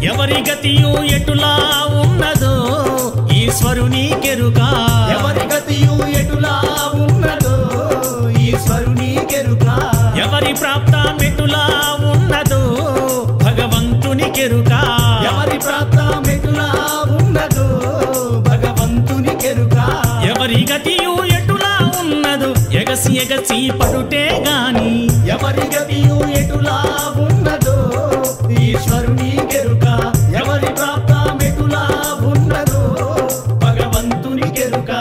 ఎవరి గతియు ఎటులా ఉన్నదో ఈశ్వరుని కెరుక ఎవరి గతియు ఎటులా ఉన్నదో ఈశ్వరుని కెరుక ఎవరి ప్రాప్తం ఎటులా ఉన్నదో భగవంతుని కెరుక ఎవరి ప్రాప్తం ఎటులా ఉన్నదో భగవంతుని కెరుక ఎవరి గతియు ఎటులా ఉన్నదో ఎగసి ఎగసి పడుటే గాని ఎవరి గతియు ఎటులా ఉన్నదో ఈశ్వరుని కెరుక ఎవరి ప్రాప్తం ఎటులా ఉన్నదో భగవంతుని కెరుక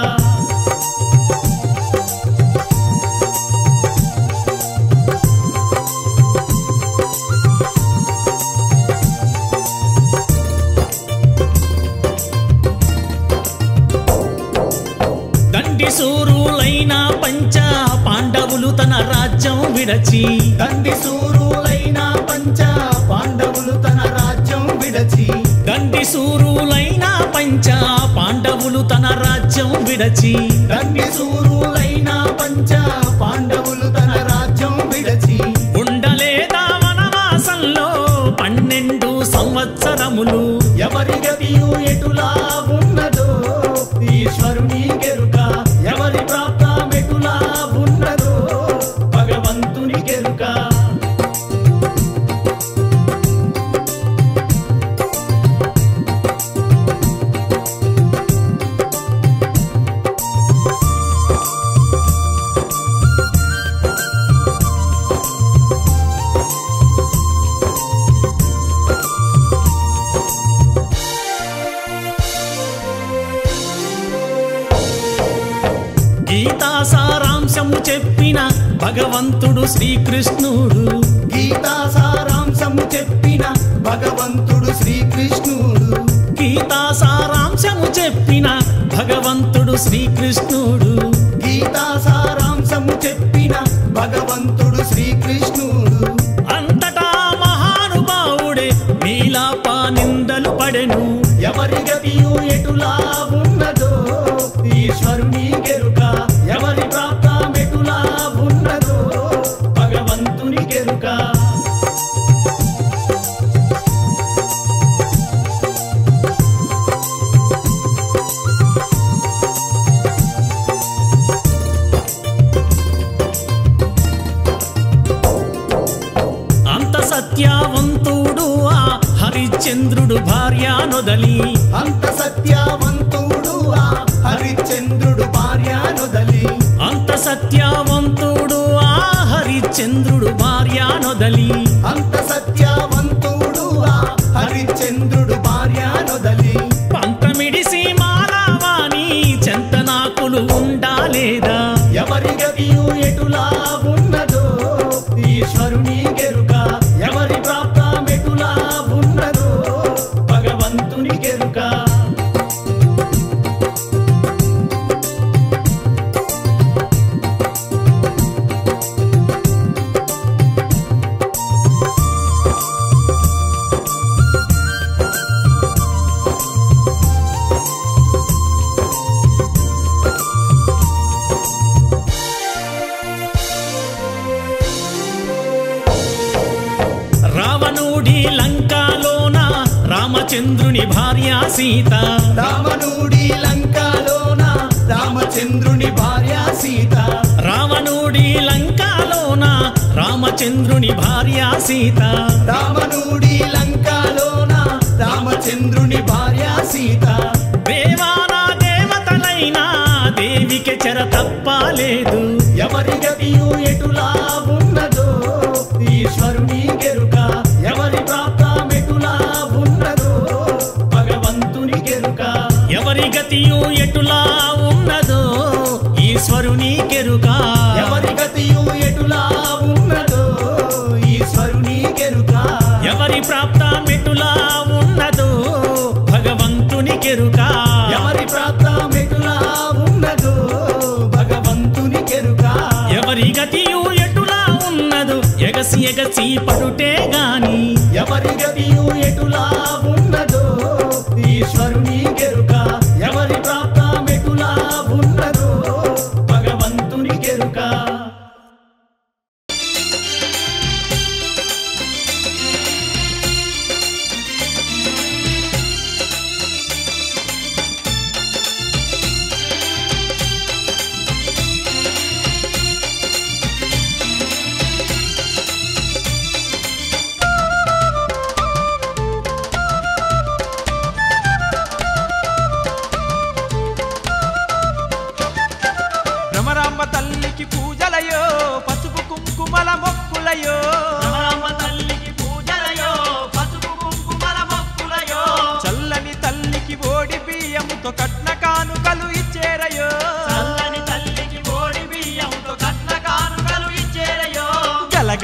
దండి సూరులైన పంచ పాండవులు తన రాజ్యం విడచి దండి సూరులైన పంచ పాండవులు తన రాజ్యం విడచి దండి సూరులైన పంచ పాండవులు తన రాజ్యం విడచి దండి సూరులైన పంచ పాండవులు తన రాజ్యం విడచి ఉండలేదా వనవాసంలో 12 సంవత్సరములు ఎవరి గతియు ఎటులా ఉన్నదో ఈశ్వరుని కెరుక ఎవరి ప్రాప్తం ఎటులా ఉన్నదో భగవంతుని కెరుక గీతా సారాంశము చెప్పిన భగవంతుడు శ్రీకృష్ణుడు గీతా సారాంశము చెప్పిన భగవంతుడు శ్రీకృష్ణుడు గీతా సారాంశము చెప్పిన భగవంతుడు శ్రీకృష్ణుడు గీతా సారాంశము చెప్పిన భగవంతుడు శ్రీకృష్ణుడు అంతటా మహానుభావుడే నీలాప నిందలు పడెను ఎవరి గతియు ఎటులా ఉన్నదో ఈశ్వరుని కెరుక ఎవరి ప్రాప్తం ఎటులా ఉన్నదో భగవంతుని కెరుక అంత సత్యవంతుడు ఆ హరిశ్చంద్రుడు భార్య నొదలి అంత సత్యవంతుడు ఆ హరిశ్చంద్రుడు భార్య నొదలి అంత సత్యవంతుడు ఆ హరిశ్చంద్రుడు భార్య నొదలి అంత సత్యవంతుడు ఆ హరిశ్చంద్రుడు భార్య నొదలి పంతమిడిసి మారావాణి చెంతనాకులు ఉండాలేదా ఎవరి గతియు ఎటులా ఉన్నదో ఈశ్వరుని కెరుక ఎవరి ప్రాప్తం ఎటులా ఉన్నదో భగవంతుని కెరుక రావణుడి లంకాలోన రామచంద్రుని భార్య సీత రావణుడి లంకాలోన రామచంద్రుని భార్య సీత రావణుడి లంకాలోన రామచంద్రుని భార్య సీత రావణుడి లంకాలోన రామచంద్రుని భార్య సీత దేవానా దేవతలైనా దేవికి చెర తప్పలేదు ఎవరి గతియు ఎటులా ఉన్నదో ఈశ్వరుని కెరుక ఎవరి ప్రాప్తం ఎటులా ఉన్నదో భగవంతుని కెరుక ఎవరి గతియు ఎటులా ఉన్నదో ఈశ్వరుని కెరుక ఎవరి గతియు ఎటులా ఉన్నదో ఈశ్వరుని కెరుక ఎవరి ప్రాప్తం ఎటులా ఉన్నదో భగవంతుని కెరుక ఎవరి ప్రాప్తం ఎటులా ఉన్నదో భగవంతుని కెరుక ఎవరి గతియు ఎటులా ఉన్నదో ఎగసి ఎగసి పడుటే గాని ఎవరి గతియు ఎటులా ఉన్నదో ఈశ్వరుని కెరుక ఎవరి ప్రాప్తం ఎటులా ఉన్నదో భగవంతుని కెరుక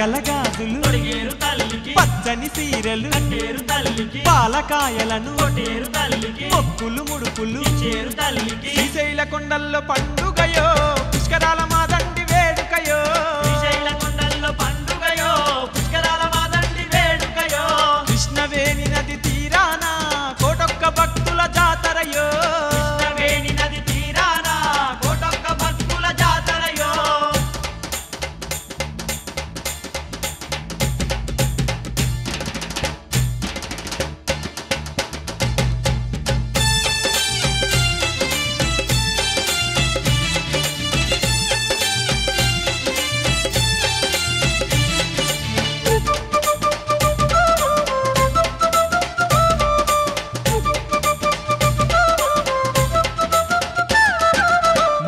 నగల గాజులు తొడిగేరు తల్లికి పచ్చని సీరలు కట్టేరు తల్లికి పాలకాయలను కొట్టేరు తల్లికి మొక్కులు ముడుపులు చేరు తల్లికి శ్రీశైల కొండల్లో పండుగయో పుష్కరాల మాదండి వేడుకయో శ్రీశైల కొండల్లో పండుగయో పుష్కరాల మాదండి వేడుకయో కృష్ణవేణి నది తీరాన కోటొక్క భక్తుల జాతరయో కృష్ణవేణి నది తీరాన కోటొక్క భక్తుల జాతరయో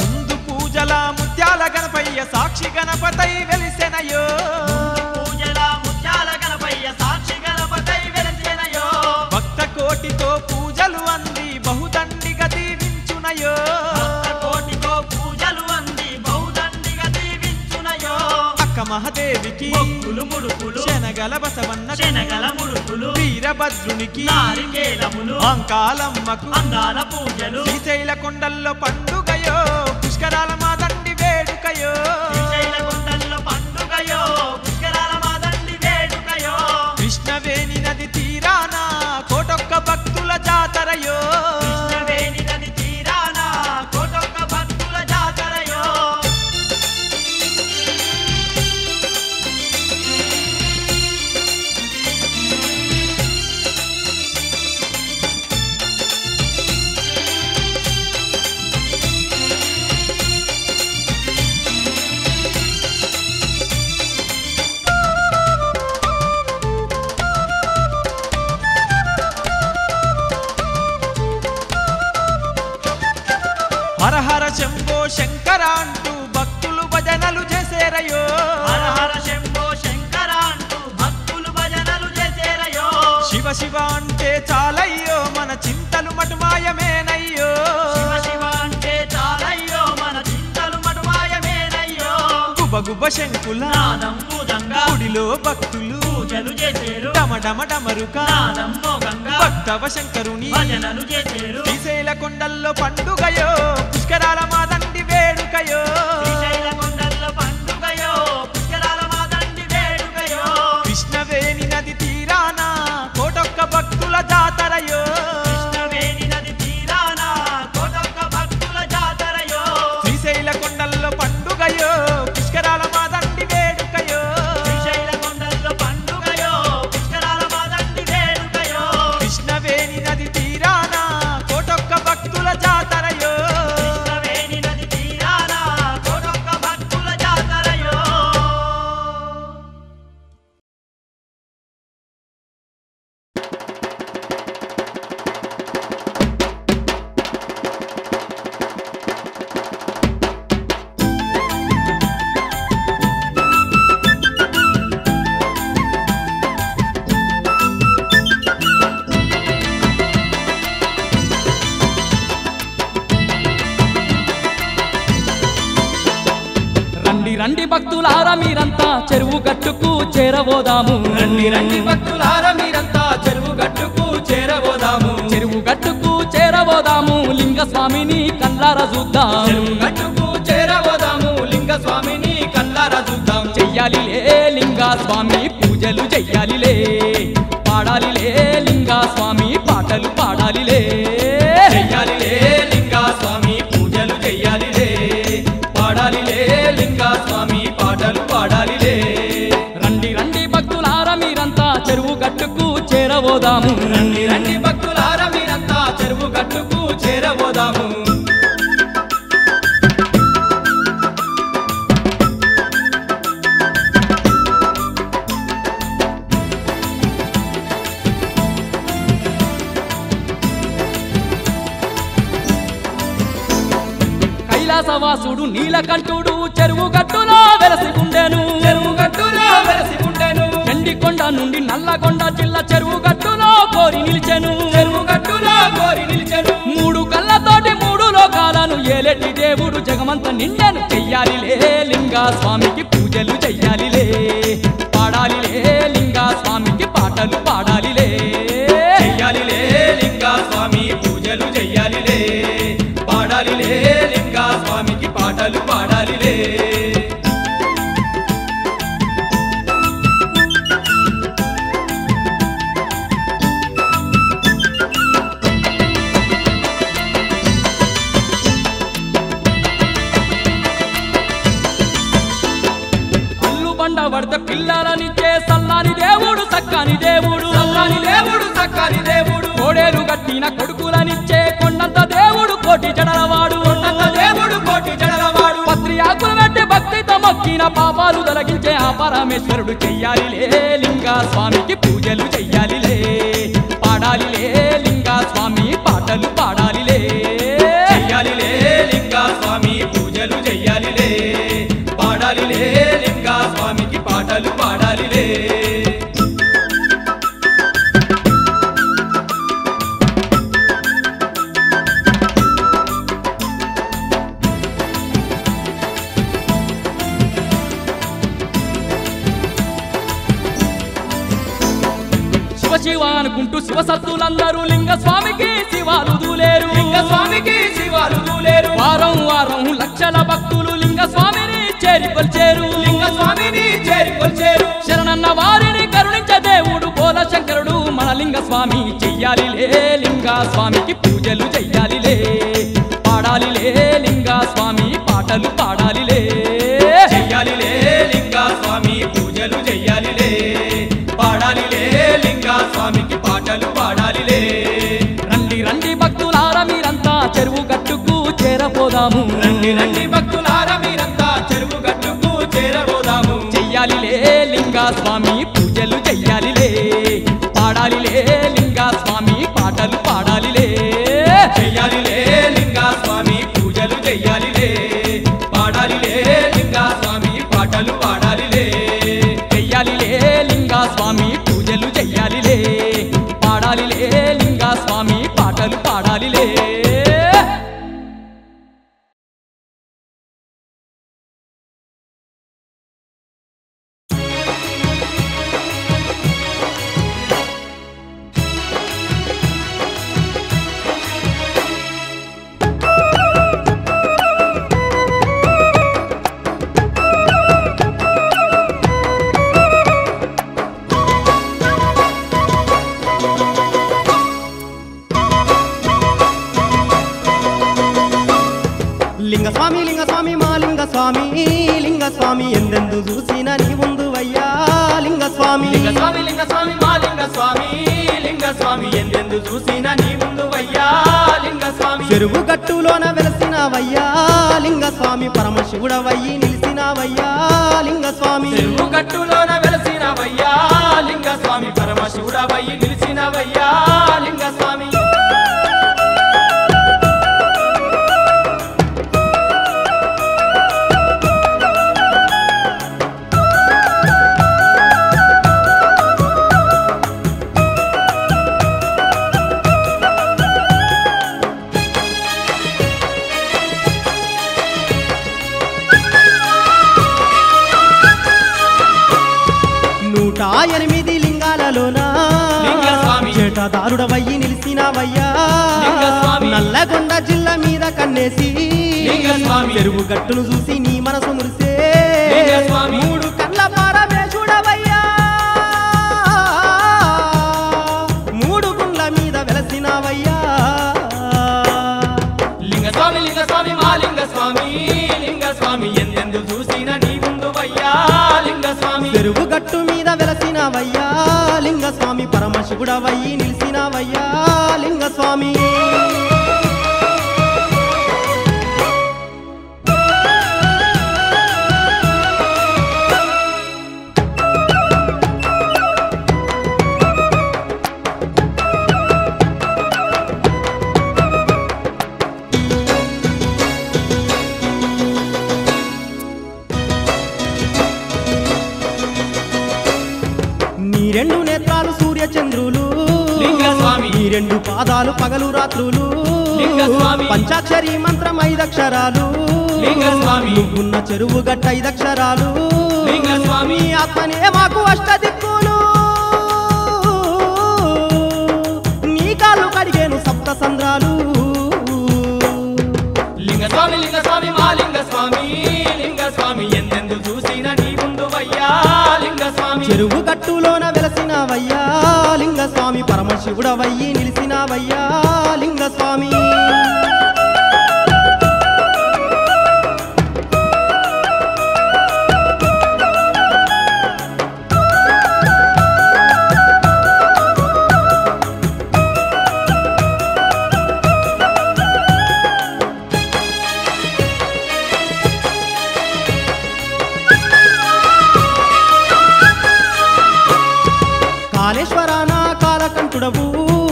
ముందు పూజల ముత్యాల గణపయ్య సాక్షి గణపతై వెలిసెనయో పూజల ముత్యాల గణపయ్య సాక్షి గణపతై వెలిసెనయో భక్త కోటితో పూజలు అంది బహుదండిగా దీవించునయో భక్త కోటితో పూజలు అంది బహుదండిగా దీవించునయో అక్క మహాదేవికి మొక్కులు ముడుపులు శనగల బసవన్న శనగల ముడుపులు వీరభద్రునికి నారికేలములు అంకాలమ్మకు అందాల పూజలు శ్రీశైల కొండల్లో పండుగయో పుష్కరాల మాదండి వేడుకయో శ్రీశైల కొండల్లో పండుగయో పుష్కరాల మాదండి వేడుకయో కృష్ణవేణి నది తీరాన కోటొక్క భక్తుల జాతరయో కృష్ణవేణి నది తీరాన కోటొక్క భక్తుల జాతరయో హర హర శంభో శంకర అంటూ భక్తులు భజనలు చేసేరయో హర హర శంభో శంకర అంటూ భక్తులు భజనలు చేసేరయో శివ శివ అంటే చాలయ్యో మన చింతలు మటుమాయమేనయ్యో శివ శివ అంటే చాలయ్యో మన చింతలు మటుమాయమేనయ్యో గుబ గుబ శంకుల నాదం భూతంగా గుడిలో భక్తులు పూజలు చేసేరు డమడమ డమరుక నాదం మోగంగా భక్తవ శంకరుని భజనలు చేసేరు శ్రీశైల కొండల్లో పండుగయో పుష్కరాల మాదండి వేడుకయో శ్రీశైల కొండల్లో పండుగయో పుష్కరాల మాదండి వేడుకయో కృష్ణవేణి నది తీరాన కోటొక్క భక్తుల జాతరయో కృష్ణవేణి నది తీరాన కోటొక్క భక్తుల జాతరయో శ్రీశైల కొండల్లో పండుగయో పుష్కరాల మాదండి వేడుకయో శ్రీశైల కొండల్లో పండుగయో పుష్కరాల మాదండి వేడుకయో కృష్ణవేణి నది తీరాన కోటొక్క భక్తుల జాతరయో కృష్ణవేణి నది తీరాన కోటొక్క భక్తుల జాతరయో రండి రండి భక్తులారా మీరంతా చెరువు గట్టుకు చేరబోదాము రండి రండి భక్తులారా మీరంతా చెరువు గట్టుకు చేరబోదాము చెరువు గట్టుకు చేరబోదాము లింగ స్వామిని కళ్ళారా చూద్దాం చెరువు గట్టుకు చేరబోదాము లింగ స్వామిని కళ్ళారా చూద్దాం చెయ్యాలిలే లింగ స్వామి పూజలు చెయ్యాలిలే పాడాలిలే లింగ స్వామి పాటలు పాడాలిలే చెయ్యాలిలే లింగ స్వామి పూజలు చెయ్యాలిలే పాడాలిలే లింగ స్వామి పాటలు పాడాలిలే రండి రండి భక్తులారా మీరంతా చెరువు గట్టుకు చేరబోదాము రండి రండి భక్తులారా మీరంతా చెరువు గట్టుకు చేరబోదాము కైలాసవాసుడు నీలకంఠుడు చెరువు గట్టులో వెలసి ఉండెను చెరువు గట్టులో వెలసి ఉండెను ఎండికొండ నుండి నల్లగొండ జిల్లా చెరువు గట్టులో కోరి నిలిచెను చెరువు గట్టులో కోరి నిలిచెను మూడు కళ్ళతోటి మూడు లోకాలను ఏలేటి దేవుడు జగమంత నిండెను చెయ్యాలిలే లింగ స్వామికి పూజలు చెయ్యాలిలే పాపాలు తొలగించే ఆ పరమేశ్వరుడు చెయ్యాలిలే లింగా స్వామికి పూజలు చెయ్యాలిలే పాడాలిలే లింగా స్వామి పాటలు పాడాలిలే చెయ్యాలిలే లింగా స్వామి పూజలు చెయ్యాలిలే పాడాలిలే లింగా స్వామికి పాటలు పాడాలిలే శివ అనుకుంటూ శివసత్తులందరూ లింగ స్వామికి శివాలు దూలేరు లింగ స్వామికి శివాలు దూలేరు వారం వారం లక్షల భక్తులు లింగ స్వామిని చేరికొల్చేరు లింగ స్వామిని చేరికొల్చేరు శరణన్న వారిని కరుణించే దేవుడు బోల శంకరుడు మన లింగ స్వామి చెయ్యాలిలే లింగా స్వామికి పూజలు చెయ్యాలిలే పాడాలిలే లింగా స్వామి పాటలు పాడాలిలే చెయ్యాలిలే లింగా స్వామి పూజలు చెయ్యాలిలే పాడాలిలే లింగా స్వామికి పాటలు పాడాలిలే రండి రండి భక్తులారా మీరంతా చెరువు గట్టుకు చేరపోదాము రండి రండి భక్తులారా మీరంతా చెరువు గట్టుకు చేరబోదాము చెయ్యాలిలే లింగా స్వామి పూజలు చెయ్యాలిలే పాడాలిలే లింగా స్వామి పాటలు పాడాలిలే చెయ్యాలిలే లింగా స్వామి పూజలు చెయ్యాలిలే పాడాలిలే లింగా స్వామి పాటలు పాడాలిలే చెయ్యాలిలే లింగా స్వామి పూజలు చెయ్యాలిలే పాడాలిలే లింగా స్వామి పాటలు పాడాలిలే స్వామి ఎందెందు చూసిన నీ ముందు అయ్యా లింగ స్వామి లింగ స్వామి లింగ స్వామి మా లింగ స్వామి లింగ స్వామి ఎందెందు చూసిన నీ ముందు అయ్యా లింగ స్వామి చెరువు గట్టులోన వెలసినవయ్యా లింగ స్వామి పరమశివుడవయ్యి నిలిసినవయ్యా లింగ స్వామి చెరువు గట్టులోన వెలసినవయ్యా లింగ స్వామి పరమశివుడవయ్యి నిలిసినవయ్యా లింగ స్వామి ఎనిమిది లింగాలలోన చేటదారుడవయ్యి నిలిసినవయ్యా నల్లగొండ జిల్లా మీద కన్నేసి చెరువు గట్టును చూసి నీ మనసు మురిసే మూడు కళ్ళ పరమేశుడవయ్యా మూడు గుండ్ల మీద వెలసినవయ్యా లింగ స్వామి లింగ స్వామి మా లింగ స్వామి లింగ స్వామి ఎందెందు చూసిన నీ ముందు వయ్యా లింగ స్వామి చెరువు గట్టు మీద వెలసినవయ్యా లింగ స్వామి పరమశివుడవయ్యి నిలిసినవయ్యా లింగ స్వామి రెండు నేత్రాలు సూర్య చంద్రులు ఈ రెండు పాదాలు పగలు రాత్రులు పంచాక్షరి మంత్రం 5 అక్షరాలు నువ్వున్న చెరువు గట్ట 5 అక్షరాలు స్వామి ఆత్మనే మాకు అష్టదిక్కులు నీ కాళ్ళు కడిగేను సప్త సంద్రాలు లింగ స్వామి మా లింగ స్వామి ఎందెందు చూసిన నీ ముందు వయ్యా లింగ స్వామి చెరువు గట్టులోన వెలసినవయ్యా లింగ స్వామి పరమశివుడవయ్యి నిలిసినవయ్యా లింగ స్వామి కాళేశ్వరాన కాలకంఠుడవు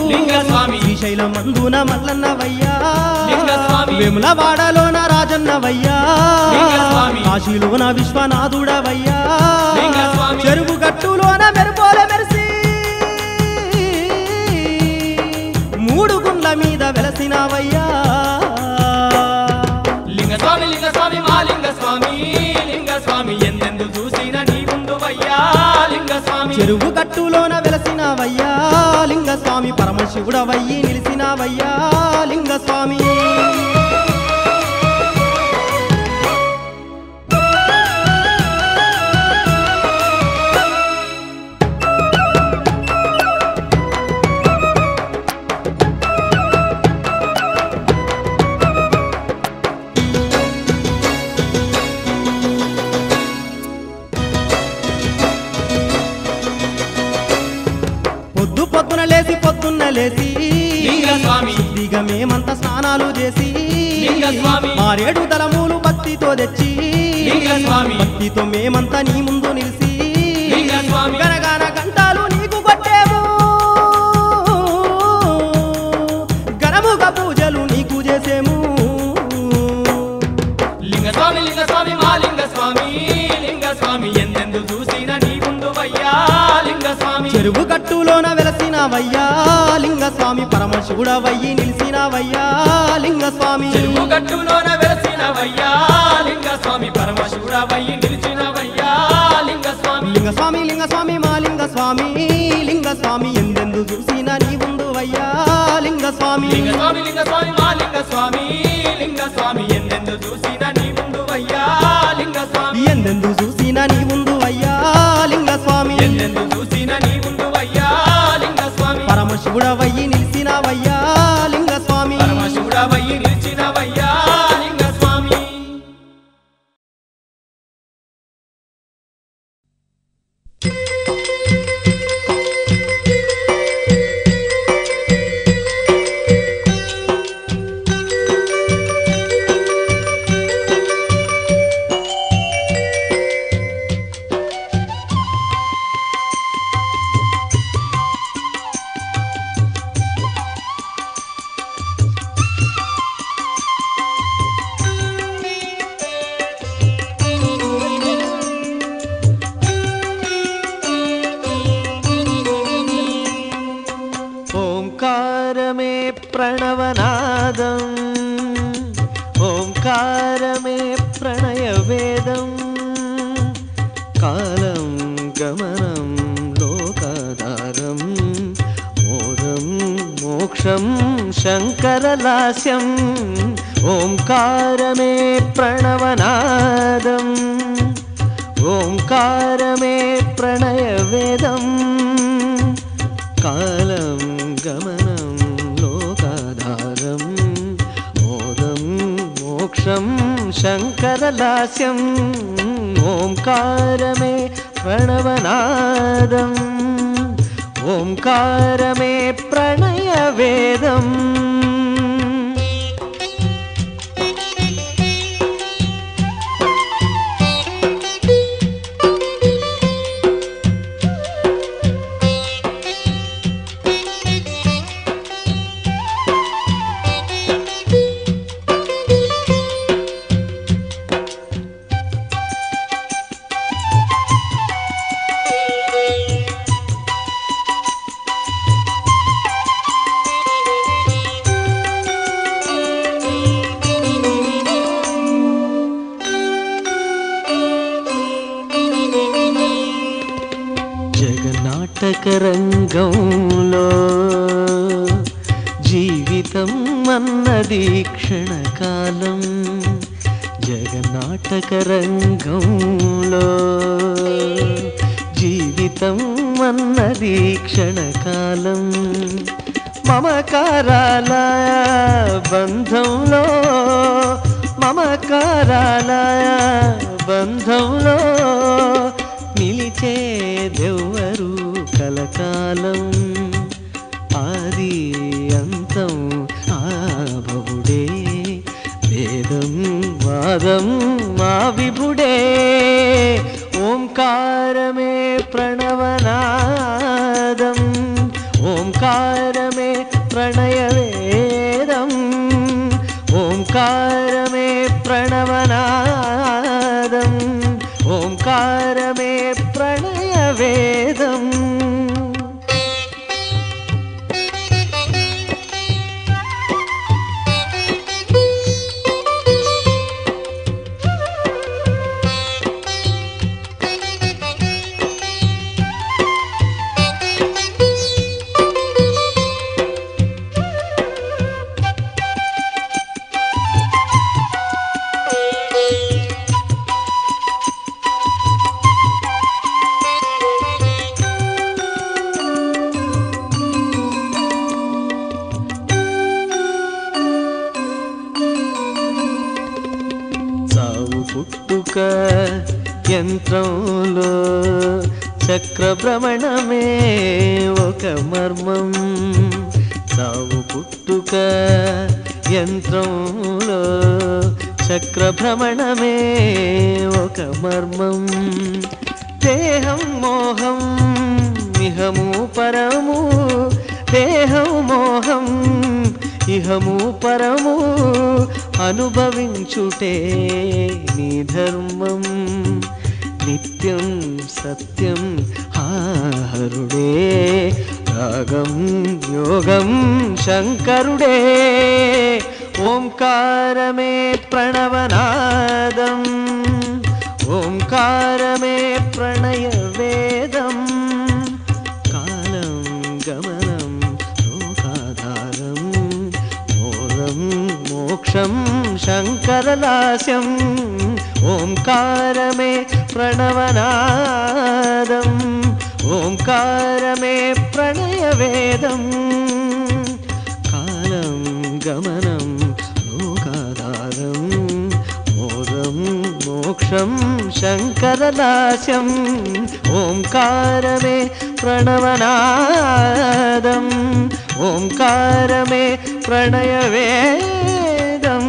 లింగస్వామి. శ్రీశైలమందున మల్లన్నవయ్యా లింగస్వామి. వేములవాడలోన రాజన్నవయ్యా లింగస్వామి. కాశీలోన విశ్వనాథుడవయ్యా లింగస్వామి. చెరువు గట్టులోన మెరుపోల మెరిసి మూడు గుండ్ల మీద వెలసినవయ్యా లింగస్వామి లింగస్వామి మా లింగస్వామి లింగస్వామి ఎందెందు చూసిన నీ ముందువయ్యా లింగస్వామి. చెరువు గట్టులోన వెలసినవయ్యా లింగస్వామి పరమశివుడవయ్యి నిలిసినవయ్యా లింగస్వామి. పొద్దున్న లేసి లింగస్వామి. శుద్ధిగా మేమంతా స్నానాలు చేసి లింగస్వామి. ఆరేడు తలములు భక్తితో తెచ్చి లింగస్వామి. భక్తితో మేమంతా నీ ముందు నిలిసి లింగస్వామి. గనగాన గంటాలు నీకు కొట్టేము ఘనముగా పూజలు నీకు చేసేము. లింగస్వామి లింగస్వామి మా లింగస్వామి లింగస్వామి ఎందెందు చూసిన నీ ముందువయ్యా లింగస్వామి. చెరువు గట్టులోన వెలసినవయ్యా లింగస్వామి పరమశివుడవయ్యి నిలిసినవయ్యా లింగస్వామి. చెరువు గట్టులోన వెలసినవయ్యా లింగస్వామి పరమశివుడవయ్యి నిలిచినవయ్యా లింగస్వామి. లింగస్వామి లింగస్వామి మా లింగస్వామి లింగస్వామి ఎందెందు చూసిన నీ ముందువయ్యా లింగస్వామి. లింగస్వామి లింగస్వామి మా లింగస్వామి లింగస్వామి ఎందెందు చూసిన నీ ముందువయ్యా లింగస్వామి. ఎందెందు చూసిన నీ ముందువయ్యా లింగస్వామి. ఎందెందు చూసిన నీ ముందువయ్యా లింగస్వామి. పరమశివుడవయ్యి నిలిసినవయ్యా లింగస్వామి. పరమశివుడవయ్యి నిలిచినవయ్యా లింగస్వామి. ఓంకారమే ప్రణవనాదం ఓంకారమే ప్రణయవేదం కాలం గమనం లోకాధారం మోదం మోక్షం శంకరలాస్యం. ఓంకారమే ప్రణవనాదం ఓంకారమే ప్రణయవేదం కాలం గమనం లోకాధారం మోదం మోక్షం శంకరలాస్యం. ఓంకారమే ప్రణవనాదం ఓంకారమే ప్రణయవేదం. జగన్నాటకరంగంలో జీవితం అన్నది క్షణకాలం. జగన్నాటకరంగంలో జీవితం అన్నది క్షణకాలం. మమకారాల బంధంలో మమకారాల బంధంలో నిలిచేదెవ్వరు కలకాలం. ఆది అంతం ఆ భవుడే వేదం వాదం మా విభుడే. ఓంకారమే ప్రణవనాదం వేదం యంత్రంలో చక్రభ్రమణమే ఒక మర్మం చావు పుట్టుక యంత్రంలో చక్రభ్రమణమే ఒక మర్మం దేహం మోహం ఇహము పరము దేహం మోహం ఇహము పరము అనుభవించుటే నీ ధర్మం నిత్యం సత్యం హరుడే రాగం యోగం శంకరుడే ఓంకారమే ప్రణవనాదం ఓంకారమే ప్రణయ వేదం కాలం గమనం లోకాధారం మోరం మోక్షం శంకరలాస్యం ఓంకారమే ప్రణవనాదం ఓంకారమే ప్రణయ వేదం కాలం గమనం లోకాధారం మోరం మోక్షం శంకరలాస్యం ఓంకారమే ప్రణవనాదం ఓంకారమే ప్రణయ వేదం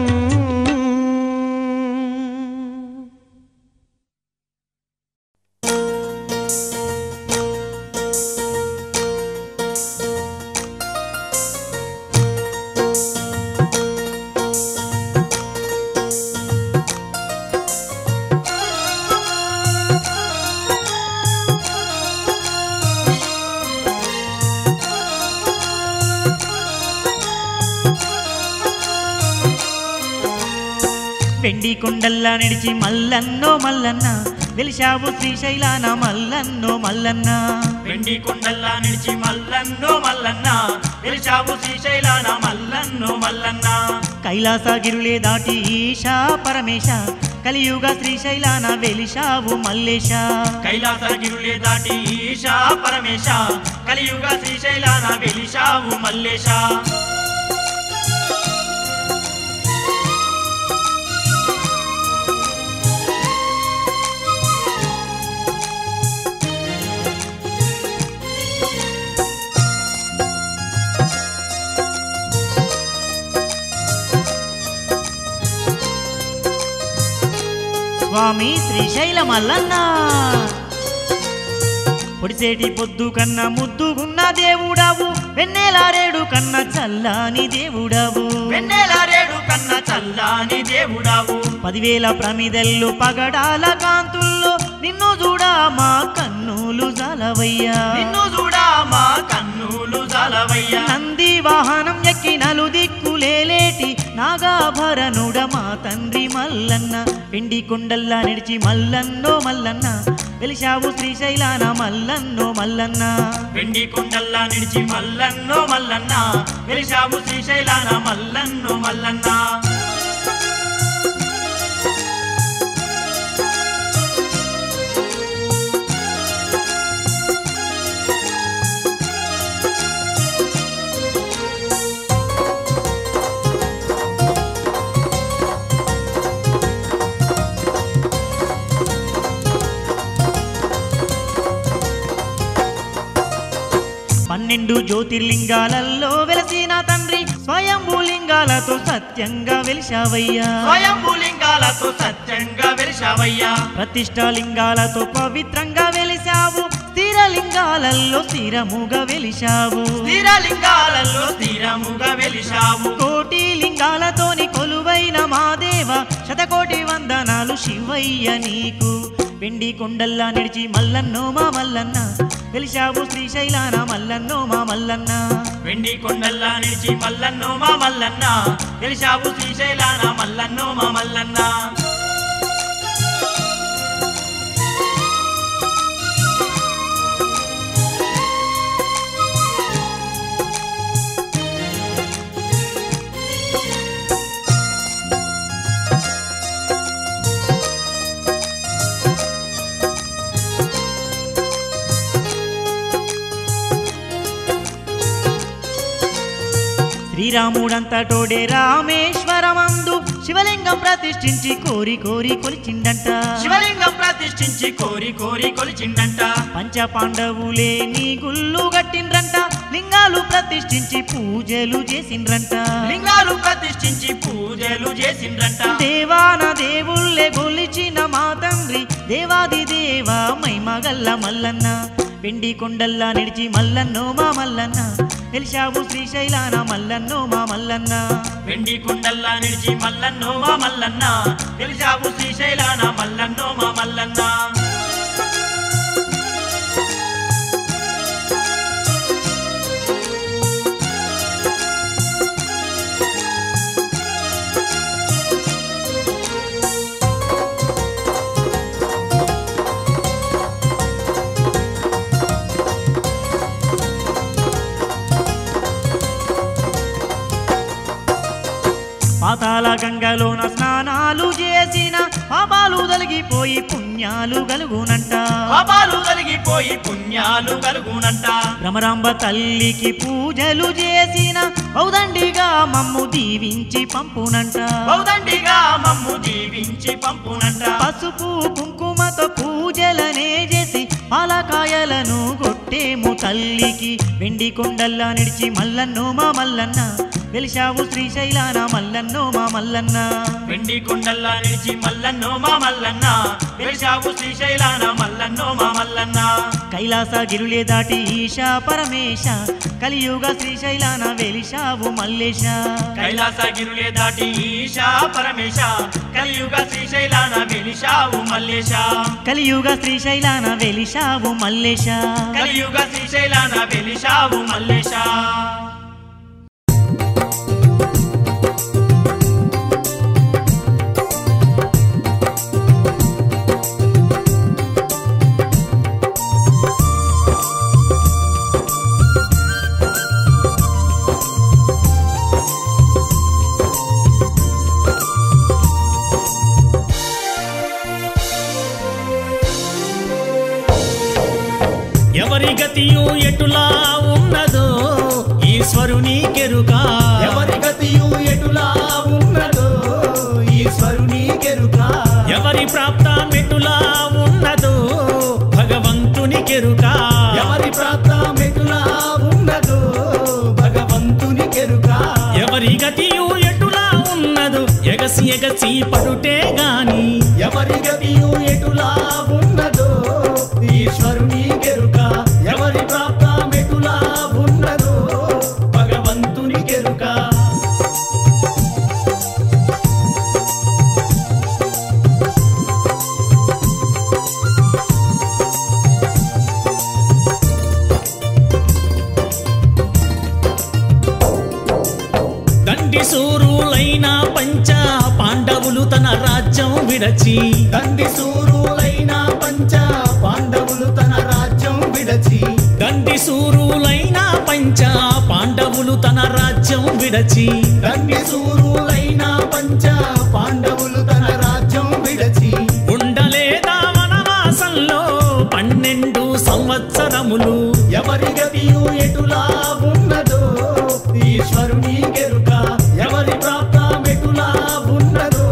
వెండి కొండల్లా నడిచి మల్లన్నో మల్లన్న వెలిశావు శ్రీశైలాన మల్లన్నో మల్లన్న వెండి కొండల్లా నిలిచి మల్లన్నో మల్లన్న వెలిశావు శ్రీశైలాన మల్లన్నో మల్లన్న కైలాసగిరులే దాటి ఈశా పరమేశ కలియుగ శ్రీశైలాన వెలిశావు మల్లేశ కైలాసగిరులే దాటి ఈశా పరమేశ కలియుగ శ్రీశైలాన వెలిశావు మల్లేశ స్వామి శ్రీశైల మల్లన్న పొడిసేటి పొద్దు కన్నా ముద్దుగున్న దేవుడావు వెన్నెలారేడు కన్నా చల్లాని దేవుడావు వెన్నెలారేడు కన్నా చల్లాని దేవుడావు 10,000 ప్రమిదెల్లు పగడాల కాంతుల్లో నిన్ను చూడా మా కన్నులు జాలవయ్యా నిన్ను చూడా మా కన్నులు జాలవయ్యా నంది వాహనం ఎక్కి నలు దిక్కులేటి నాగాభరణుడ మా తండ్రి మల్లన్న పిండి కొండల్లా నిడిచి మల్లన్నో మల్లన్న వెలిశావు శ్రీశైలాన మల్లన్నో మల్లన్న వెండి కొండల్లా నిడిచి మల్లన్నో మల్లన్న వెలిశావు శ్రీశైలాన మల్లన్నో మల్లన్న పన్నెండు జ్యోతిర్లింగాలలో వెలసిన తండ్రి స్వయంభూలింగాలతో సత్యంగా వెలిశావయ్యా స్వయంభూలింగాలతో సత్యంగా వెలిశావయ్యా ప్రతిష్టాలింగాలతో పవిత్రంగా వెలిశావు స్థిరలింగాలలో స్థిరముగా వెలిశావు స్థిరలింగాలలో స్థిరముగా వెలిశావు కోటి లింగాలతోని కొలువైన మాదేవ శతకోటి వందనాలు శివయ్య నీకు వెండి కొండల్లా నిడిచి మల్లన్నో మా మల్లన్న వెలిశావు శ్రీశైలాన మల్లన్నో మా మల్లన్న వెండి కొండల్లా నిలిచి మల్లన్నో మా మల్లన్న వెలిశావు శ్రీశైలాన మల్లన్నో మా మల్లన్న శ్రీరాముడంతటోడే రామేశ్వరమందు శివలింగం ప్రతిష్ఠించి కోరి కోరి కొలిచిండంట శివలింగం ప్రతిష్ఠించి కోరి కోరి కొలిచిండంట పంచ పాండవులే నీ గుళ్ళు గట్టిండ్రంట లింగాలు ప్రతిష్ఠించి పూజలు చేసిండ్రంట లింగాలు ప్రతిష్ఠించి పూజలు చేసిండ్రంట దేవాన దేవుళ్ళే గొలిచిన మా తండ్రి దేవాది దేవా మైమగల్ల మల్లన్న వెండి కొండల్లా నిడిచి మల్లన్నో మా మల్లన్న వెలిశావు శ్రీశైలాన మల్లన్నో మా మల్లన్న వెండి కొండల్లా నిలిచి మల్లన్నో మా మల్లన్న వెలిశావు శ్రీశైలాన మల్లన్నో మా మల్లన్న పాతాళ గంగలోన స్నానాలు చేసిన పాపాలు తొలగిపోయి పుణ్యాలు కలుగునంట పాపాలు కలిగిపోయి పుణ్యాలు కలుగునంట భ్రమరాంబ తల్లికి పూజలు చేసిన ఔదండిగా మమ్ము దీవించి పంపునంట బౌదండిగా మమ్ము దీవించి పంపునంట పసుపు కుంకుమతో పూజలనే చేసి పాలకాయలను కొట్టేము తల్లికి వెండి కొండల్లా నిడిచి మల్లన్నో మా మల్లన్న వెలిశావు శ్రీశైలాన మల్లన్నో మా మల్లన్న వెండి కొండల్లా నిలిచి మల్లన్నో మా మల్లన్న వెలిశావు శ్రీశైలాన మల్లన్నో మా మల్లన్న కైలాస గిరులే దాటి ఈశా పరమేశ కలియుగ శ్రీశైలాన వెలిశావు మల్లేశ కైలాసగిరులే దాటి ఈశా పరమేశ కలియుగ శ్రీశైలాన వెలిశావు మల్లేశ కలియుగ శ్రీశైలాన వెలిశావు మల్లేశ కలియుగ శ్రీశైలాన వెలిశావు మల్లేశ ఎవరి గతియు ఎటులా ఉన్నదో ఈశ్వరుని కెరుక ఎవరి గతియు ఎటులా ఉన్నదో ఈశ్వరుని కెరుక ఎవరి ప్రాప్తం ఎటులా ఉన్నదో భగవంతుని కెరుక ఎవరి ప్రాప్తం ఎటులా ఉన్నదో భగవంతుని కెరుక ఎవరి గతియు ఎటులా ఉన్నదో ఎగసి ఎగసి పడుటే గాని ఎవరి గతియు ఎటులా ఉన్నదో ఈశ్వరుని కెరుక ఎవరి ప్రాప్తం ఎటులా ఉన్నదో భగవంతుని కెరుక దండి సూరులైన పంచ పాండవులు తన రాజ్యం విడచి దండి సూరులైన పంచ పాండవులు తన రాజ్యం విడచి దండి సూరులైన పంచ పాండవులు తన రాజ్యం విడచి దండి సూరులైన పంచ పాండవులు తన రాజ్యం విడచి ఉండలేదా వనవాసంలో 12 సంవత్సరములు ఎవరి గతియు ఎటులా ఉన్నదో ఈశ్వరుని కెరుక ఎవరి ప్రాప్తం ఎటులా ఉన్నదో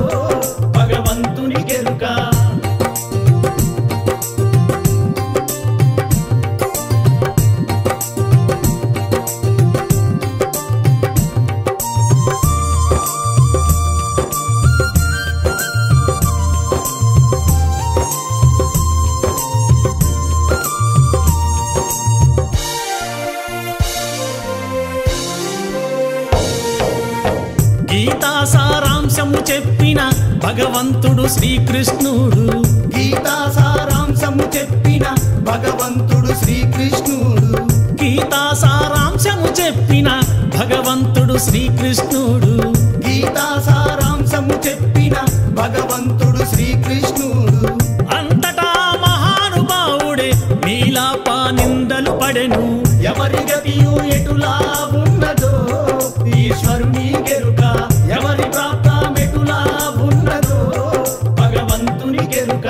భగవంతుని కెరుక గీతా సారాంశము చెప్పిన భగవంతుడు శ్రీకృష్ణుడు ఈ గీతా సారాంశము చెప్పిన భగవంతుడు శ్రీకృష్ణుడు గీతా సారాంశము చెప్పిన భగవంతుడు శ్రీకృష్ణుడు గీతా సారాంశము చెప్పిన భగవంతుడు శ్రీకృష్ణుడు అంతటా మహానుభావుడే నీలాపా నిందలు పడెను ఎవరి గతియు ఎటులా ఉన్నదో ఈశ్వరుని కెరుక ఎవరి ప్రాప్తమెటులా ఉన్నదో భగవంతుని కెరుక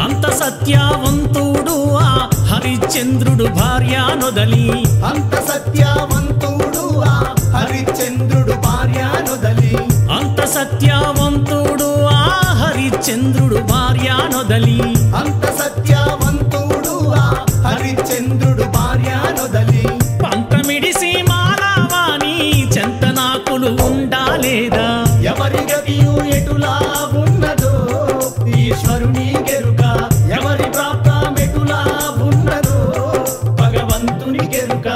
అంత సత్యవంతుడు ఆ హరిశ్చంద్రుడు భార్యానొదలి అంత సత్యవంతుడు ఆ హరిశ్చంద్రుడు భార్యానొదలి అంత సత్యవంతుడు ఆ హరిశ్చంద్రుడు భార్యానొదలి అంత సత్యవంతుడు ఆ హరిశ్చంద్రుడు భార్యానొదలి పంతమిడిసి మానవాని చెంతనాకులు ఉండాలేదా ఎవరి గతియు ఎటులా ఉన్నదో ఈశ్వరుని కెరుక ఎవరి ప్రాప్తమెటులా ఉన్నదో భగవంతుని కెరుక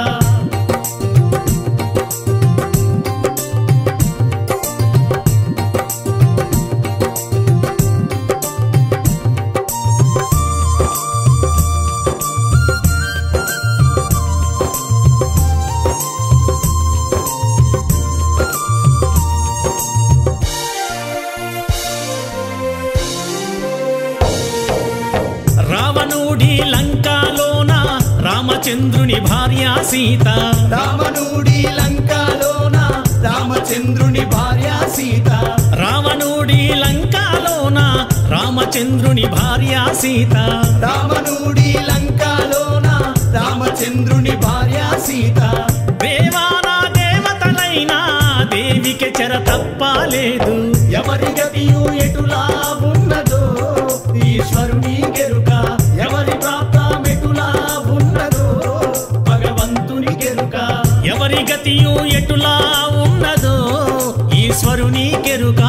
రావణుడి లంకాలోన రామచంద్రుని భార్య సీత రావణుడి లంకాలోన రామచంద్రుని భార్య సీత రావణుడి లంకాలోన రామచంద్రుని భార్య సీత రావణుడి లంకాలోన రామచంద్రుని భార్య సీత దేవానా దేవతలైనా దేవికి చెర తప్పలేదు ఎవరి గతియు ఎటులా ఉన్నదో ఈశ్వరుని కెరుక ఎవరి ప్రాప్తమెటులా ఉన్నదో భగవంతుని కెరుక ఎవరి గతియు ఎటులా ఉన్నదో ఈశ్వరుని కెరుక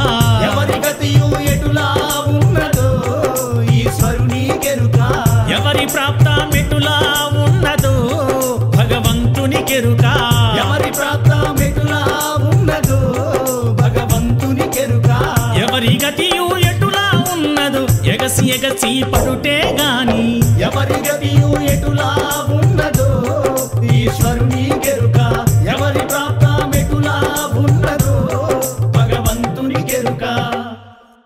ఎవరి గతియు ఎటులా ఉన్నదో ఈశ్వరుని కెరుక ఎవరి ప్రాప్తమెటులా ఉన్నదో భగవంతుని కెరుక ఎవరి ప్రాప్తమెటులా ఉన్నదో భగవంతుని కెరుక ఎవరి గతియు ఎటులా ఉన్నదో ఎగసి ఎగసి పడుటే గాని ఎవరి గతియు ఎటులా ఉన్నదో ఈశ్వరుని